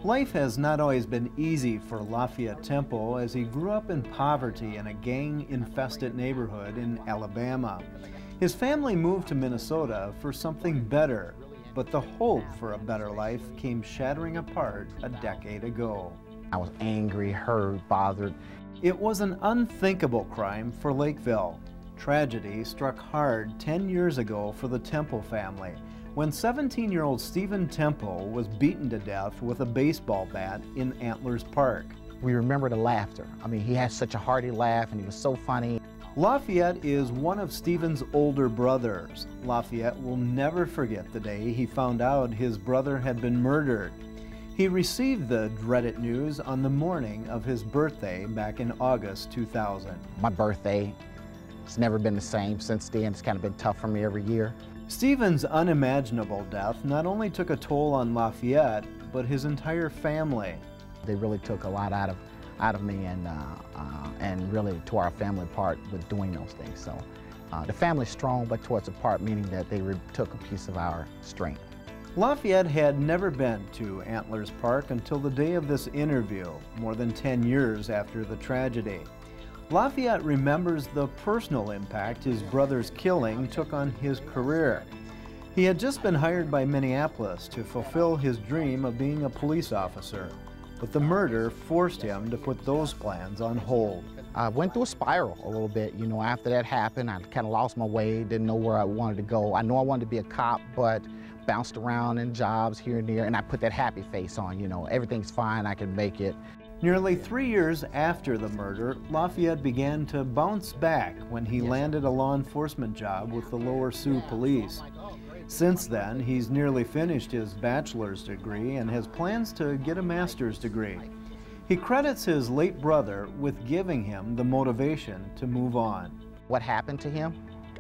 Life has not always been easy for Lafayette Temple as he grew up in poverty in a gang-infested neighborhood in Alabama. His family moved to Minnesota for something better, but the hope for a better life came shattering apart a decade ago. I was angry, hurt, bothered. It was an unthinkable crime for Lakeville. Tragedy struck hard 10 years ago for the Temple family when 17-year-old Stephen Temple was beaten to death with a baseball bat in Antlers Park. We remember the laughter. I mean, he had such a hearty laugh and he was so funny. Lafayette is one of Stephen's older brothers. Lafayette will never forget the day he found out his brother had been murdered. He received the dreaded news on the morning of his birthday back in August 2000. My birthday, it's never been the same since then. It's kind of been tough for me every year. Stephen's unimaginable death not only took a toll on Lafayette, but his entire family. They really took a lot out of me and really tore our family apart with doing those things. So the family's strong but tore us apart, meaning that they took a piece of our strength. Lafayette had never been to Antlers Park until the day of this interview, more than 10 years after the tragedy. Lafayette remembers the personal impact his brother's killing took on his career. He had just been hired by Minneapolis to fulfill his dream of being a police officer, but the murder forced him to put those plans on hold. I went through a spiral a little bit, you know, after that happened. I kind of lost my way, didn't know where I wanted to go. I know I wanted to be a cop, but bounced around in jobs here and there, and I put that happy face on, you know, everything's fine, I can make it. Nearly 3 years after the murder, Lafayette began to bounce back when he landed a law enforcement job with the Lower Sioux Police. Since then, he's nearly finished his bachelor's degree and has plans to get a master's degree. He credits his late brother with giving him the motivation to move on. What happened to him,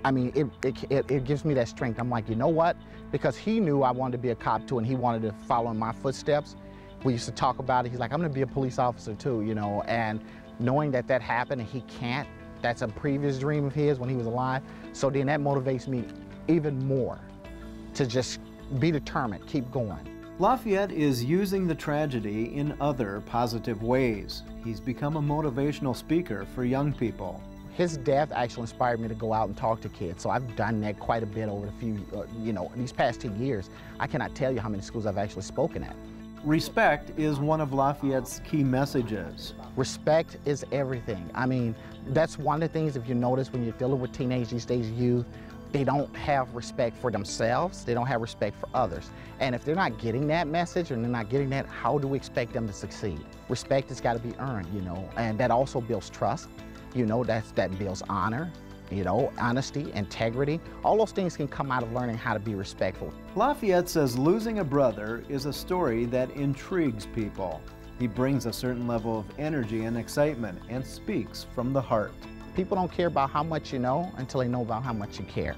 I mean, it gives me that strength. I'm like, you know what? Because he knew I wanted to be a cop too, and he wanted to follow in my footsteps. We used to talk about it. He's like, I'm gonna be a police officer too, you know, and knowing that that happened and he can't, that's a previous dream of his when he was alive. So then that motivates me even more to just be determined, keep going. Lafayette is using the tragedy in other positive ways. He's become a motivational speaker for young people. His death actually inspired me to go out and talk to kids, so I've done that quite a bit over the few, you know, these past 10 years. I cannot tell you how many schools I've actually spoken at. Respect is one of Lafayette's key messages. Respect is everything. I mean, that's one of the things, if you notice, when you're dealing with teenage these days, youth, they don't have respect for themselves, they don't have respect for others. And if they're not getting that message and they're not getting that, how do we expect them to succeed? Respect has got to be earned, you know, and that also builds trust. You know, that builds honor, you know, honesty, integrity. All those things can come out of learning how to be respectful. Lafayette says losing a brother is a story that intrigues people. He brings a certain level of energy and excitement and speaks from the heart. People don't care about how much you know until they know about how much you care.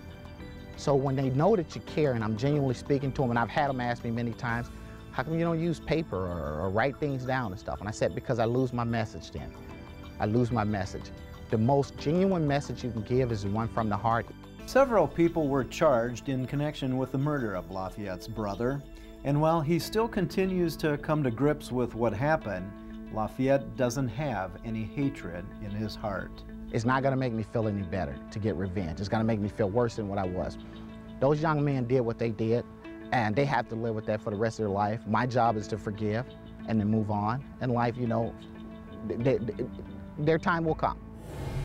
So when they know that you care, and I'm genuinely speaking to them, and I've had them ask me many times, how come you don't use paper or write things down and stuff? And I said, because I lose my message then. I lose my message. The most genuine message you can give is the one from the heart. Several people were charged in connection with the murder of Lafayette's brother, and while he still continues to come to grips with what happened, Lafayette doesn't have any hatred in his heart. It's not gonna make me feel any better to get revenge. It's gonna make me feel worse than what I was. Those young men did what they did, and they have to live with that for the rest of their life. My job is to forgive and then move on. In life, you know, their time will come.